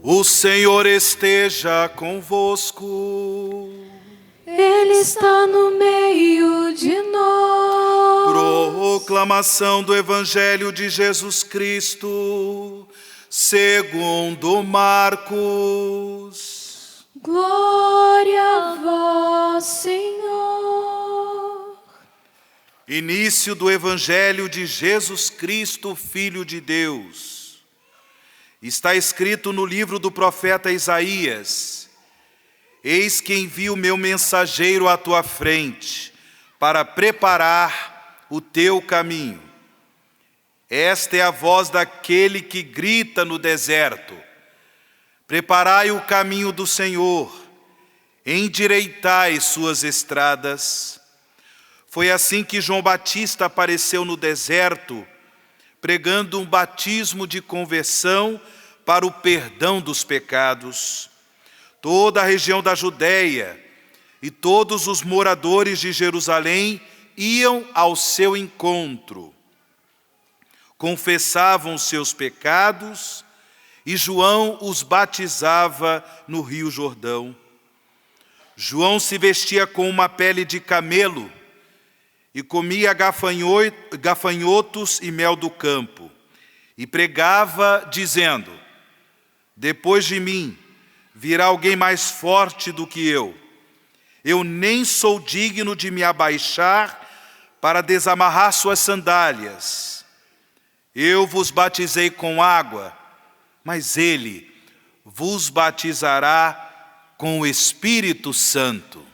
O Senhor esteja convosco. Ele está no meio de nós. Proclamação do Evangelho de Jesus Cristo, segundo Marcos. Glória a vós, Senhor. Início do Evangelho de Jesus Cristo, Filho de Deus. Está escrito no livro do profeta Isaías: Eis que envio meu mensageiro à tua frente, para preparar o teu caminho. Esta é a voz daquele que grita no deserto: preparai o caminho do Senhor, endireitai suas estradas. Foi assim que João Batista apareceu no deserto, pregando um batismo de conversão para o perdão dos pecados. Toda a região da Judéia e todos os moradores de Jerusalém iam ao seu encontro. Confessavam seus pecados e João os batizava no Rio Jordão. João se vestia com uma pele de camelo e comia gafanhotos e mel do campo, e pregava, dizendo: depois de mim virá alguém mais forte do que eu. Eu nem sou digno de me abaixar para desamarrar suas sandálias. Eu vos batizei com água, mas ele vos batizará com o Espírito Santo.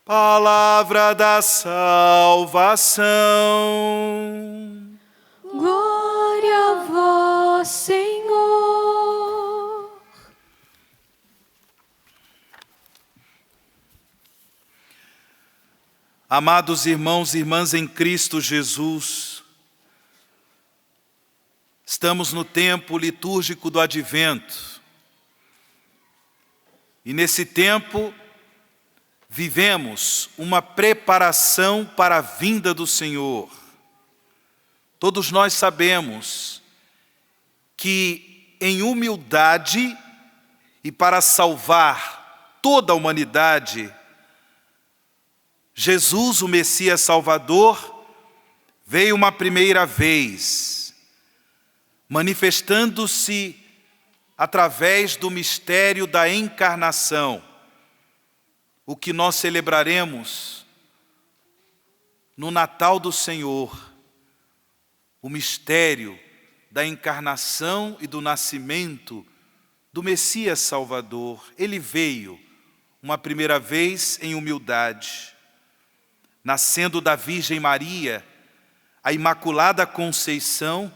Palavra da salvação. Glória a vós, Senhor. Amados irmãos e irmãs em Cristo Jesus, estamos no tempo litúrgico do Advento. E nesse tempo vivemos uma preparação para a vinda do Senhor. Todos nós sabemos que em humildade e para salvar toda a humanidade, Jesus, o Messias Salvador, veio uma primeira vez, manifestando-se através do mistério da encarnação, o que nós celebraremos no Natal do Senhor, o mistério da encarnação e do nascimento do Messias Salvador. Ele veio uma primeira vez em humildade, nascendo da Virgem Maria, a Imaculada Conceição.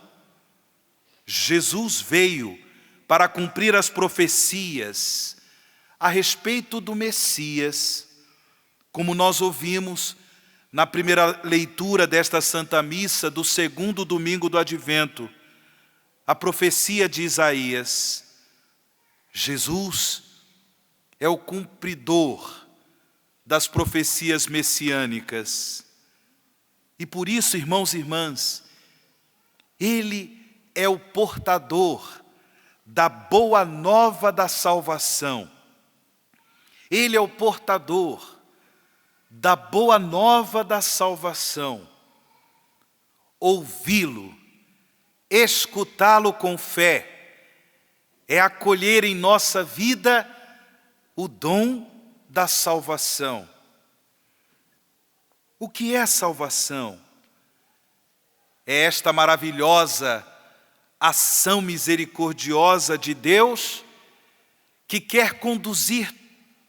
Jesus veio para cumprir as profecias a respeito do Messias, como nós ouvimos na primeira leitura desta Santa Missa do segundo domingo do Advento, a profecia de Isaías. Jesus é o cumpridor das profecias messiânicas. E por isso, irmãos e irmãs, Ele é o portador da boa nova da salvação. Ele é o portador da boa nova da salvação. Ouvi-lo, escutá-lo com fé, é acolher em nossa vida o dom da salvação. O que é salvação? É esta maravilhosa ação misericordiosa de Deus que quer conduzir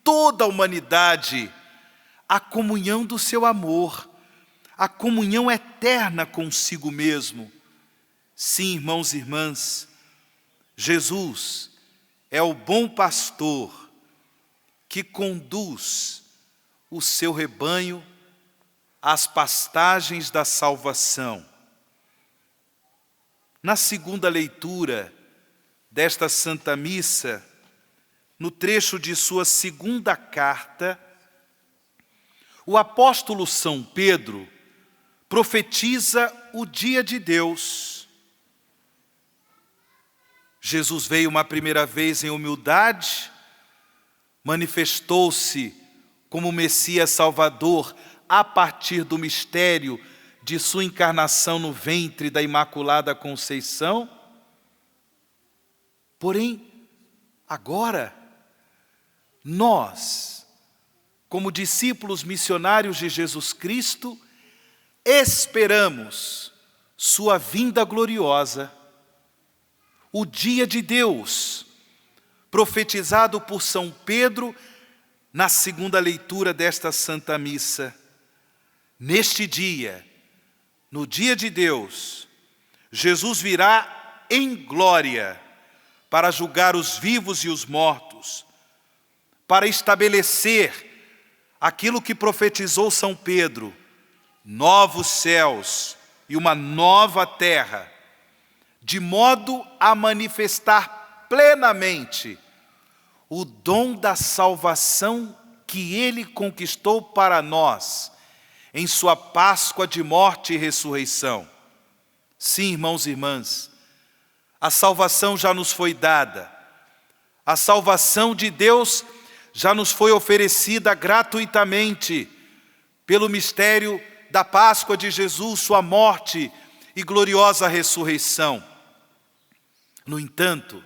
toda a humanidade à comunhão do seu amor, à comunhão eterna consigo mesmo. Sim, irmãos e irmãs, Jesus é o bom pastor que conduz o seu rebanho às pastagens da salvação. Na segunda leitura desta Santa Missa, no trecho de sua segunda carta, o apóstolo São Pedro profetiza o dia de Deus. Jesus veio uma primeira vez em humildade, manifestou-se como Messias Salvador a partir do mistério de sua encarnação no ventre da Imaculada Conceição. Porém, agora, nós, como discípulos missionários de Jesus Cristo, esperamos sua vinda gloriosa, o dia de Deus, profetizado por São Pedro na segunda leitura desta Santa Missa. Neste dia, no dia de Deus, Jesus virá em glória para julgar os vivos e os mortos, para estabelecer aquilo que profetizou São Pedro, novos céus e uma nova terra, de modo a manifestar plenamente o dom da salvação que Ele conquistou para nós em sua Páscoa de morte e ressurreição. Sim, irmãos e irmãs, a salvação já nos foi dada. A salvação de Deus já nos foi oferecida gratuitamente pelo mistério da Páscoa de Jesus, sua morte e gloriosa ressurreição. No entanto,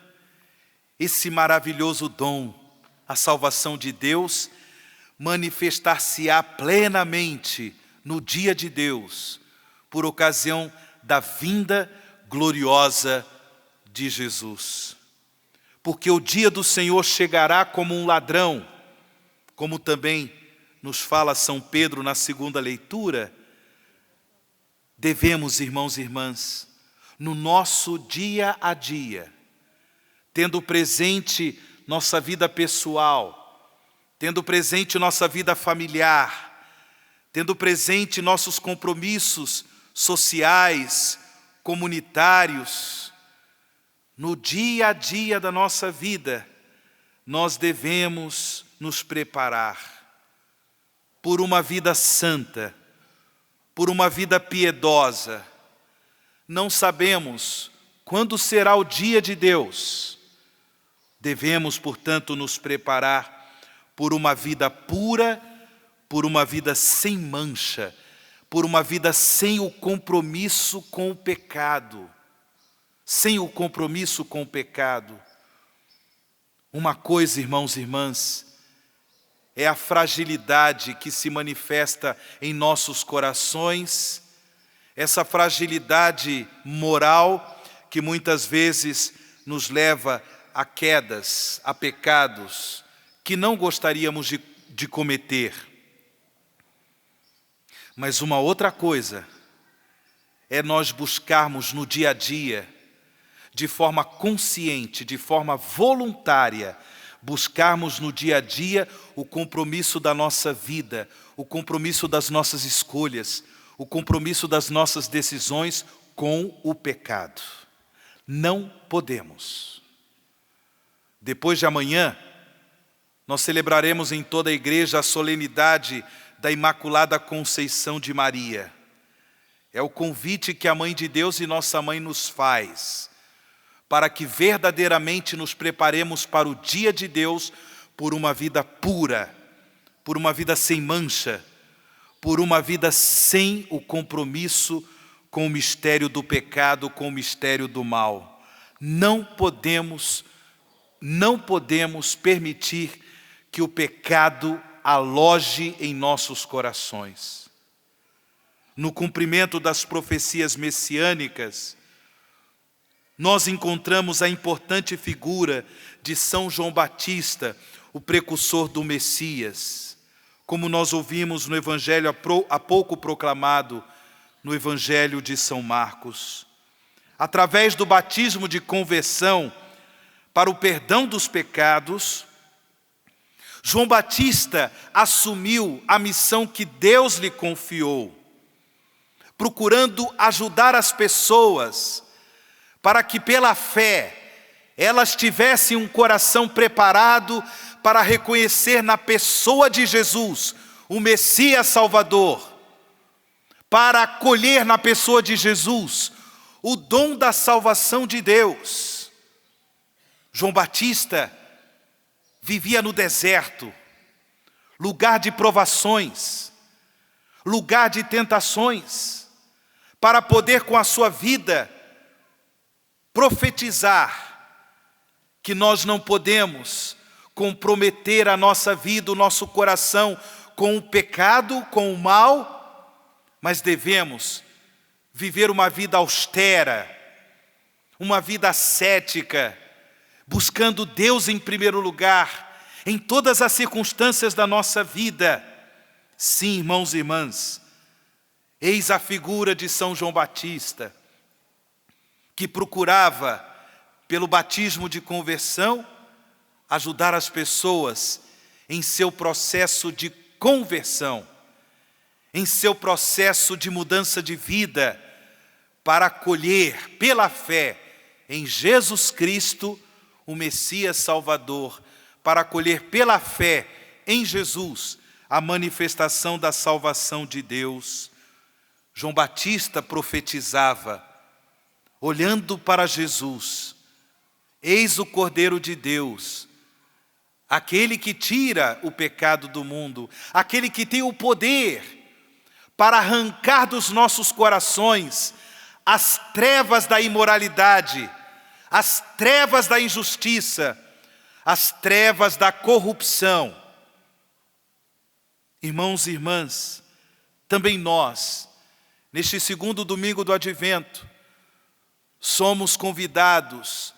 esse maravilhoso dom, a salvação de Deus, manifestar-se-á plenamente no dia de Deus, por ocasião da vinda gloriosa de Jesus. Porque o dia do Senhor chegará como um ladrão, como também nos fala São Pedro na segunda leitura. Devemos, irmãos e irmãs, no nosso dia a dia, tendo presente nossa vida pessoal, tendo presente nossa vida familiar, tendo presente nossos compromissos sociais, comunitários, no dia a dia da nossa vida, nós devemos nos preparar por uma vida santa, por uma vida piedosa. Não sabemos quando será o dia de Deus. Devemos, portanto, nos preparar por uma vida pura, por uma vida sem mancha, por uma vida sem o compromisso com o pecado. Sem o compromisso com o pecado. Uma coisa, irmãos e irmãs, é a fragilidade que se manifesta em nossos corações, essa fragilidade moral que muitas vezes nos leva a quedas, a pecados que não gostaríamos de cometer. Mas uma outra coisa é nós buscarmos no dia a dia, de forma consciente, de forma voluntária, buscarmos no dia a dia o compromisso da nossa vida, o compromisso das nossas escolhas, o compromisso das nossas decisões com o pecado. Não podemos. Depois de amanhã, nós celebraremos em toda a igreja a solenidade da Imaculada Conceição de Maria. É o convite que a Mãe de Deus e nossa Mãe nos faz, para que verdadeiramente nos preparemos para o dia de Deus por uma vida pura, por uma vida sem mancha, por uma vida sem o compromisso com o mistério do pecado, com o mistério do mal. Não podemos permitir que o pecado aloje em nossos corações. No cumprimento das profecias messiânicas, nós encontramos a importante figura de São João Batista, o precursor do Messias, como nós ouvimos no Evangelho há pouco proclamado, no Evangelho de São Marcos. Através do batismo de conversão para o perdão dos pecados, João Batista assumiu a missão que Deus lhe confiou, procurando ajudar as pessoas para que pela fé elas tivessem um coração preparado para reconhecer na pessoa de Jesus o Messias Salvador, para acolher na pessoa de Jesus o dom da salvação de Deus. João Batista vivia no deserto, lugar de provações, lugar de tentações, para poder com a sua vida profetizar que nós não podemos comprometer a nossa vida, o nosso coração com o pecado, com o mal, mas devemos viver uma vida austera, uma vida ascética, buscando Deus em primeiro lugar, em todas as circunstâncias da nossa vida. Sim, irmãos e irmãs, eis a figura de São João Batista, que procurava, pelo batismo de conversão, ajudar as pessoas em seu processo de conversão, em seu processo de mudança de vida, para acolher pela fé em Jesus Cristo, o Messias Salvador, para acolher pela fé em Jesus a manifestação da salvação de Deus. João Batista profetizava, olhando para Jesus: eis o Cordeiro de Deus, aquele que tira o pecado do mundo, aquele que tem o poder para arrancar dos nossos corações as trevas da imoralidade, as trevas da injustiça, as trevas da corrupção. Irmãos e irmãs, também nós, neste segundo domingo do Advento, somos convidados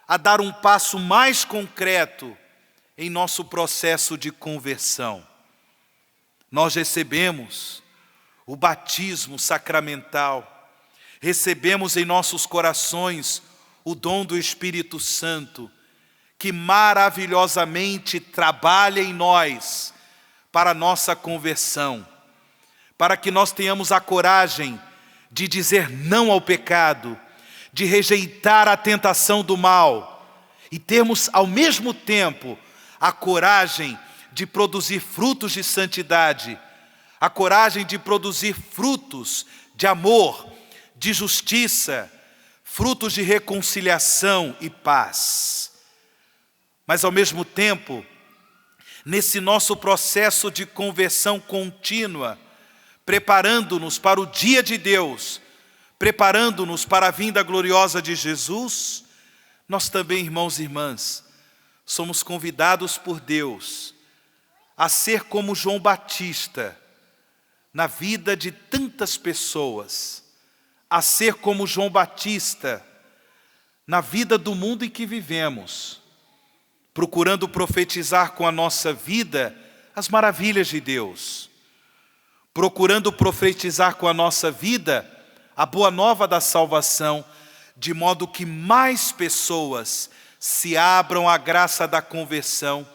a dar um passo mais concreto em nosso processo de conversão. Nós recebemos o batismo sacramental, recebemos em nossos corações o dom do Espírito Santo, que maravilhosamente trabalha em nós para a nossa conversão, para que nós tenhamos a coragem de dizer não ao pecado, de rejeitar a tentação do mal e termos ao mesmo tempo a coragem de produzir frutos de santidade, a coragem de produzir frutos de amor, de justiça, frutos de reconciliação e paz. Mas ao mesmo tempo, nesse nosso processo de conversão contínua, preparando-nos para o dia de Deus, preparando-nos para a vinda gloriosa de Jesus, nós também, irmãos e irmãs, somos convidados por Deus a ser como João Batista na vida de tantas pessoas, a ser como João Batista na vida do mundo em que vivemos, procurando profetizar com a nossa vida as maravilhas de Deus, procurando profetizar com a nossa vida a boa nova da salvação, de modo que mais pessoas se abram à graça da conversão,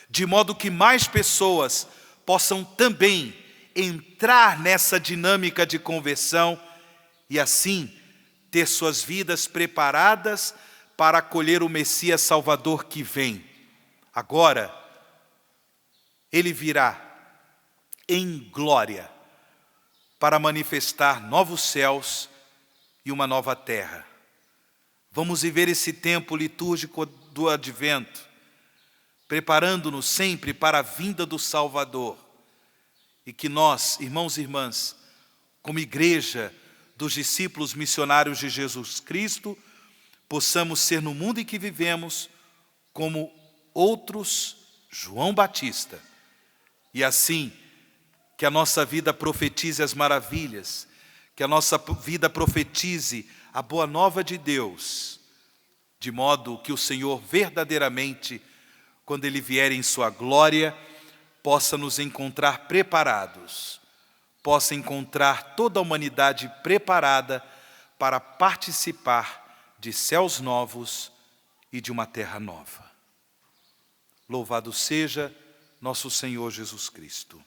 de modo que mais pessoas possam também entrar nessa dinâmica de conversão e assim ter suas vidas preparadas para acolher o Messias Salvador que vem. Agora, Ele virá em glória para manifestar novos céus e uma nova terra. Vamos viver esse tempo litúrgico do Advento, preparando-nos sempre para a vinda do Salvador. E que nós, irmãos e irmãs, como igreja dos discípulos missionários de Jesus Cristo, possamos ser no mundo em que vivemos como outros João Batista. E assim, que a nossa vida profetize as maravilhas, que a nossa vida profetize a boa nova de Deus, de modo que o Senhor verdadeiramente, quando Ele vier em sua glória, possa nos encontrar preparados, possa encontrar toda a humanidade preparada para participar de céus novos e de uma terra nova. Louvado seja nosso Senhor Jesus Cristo.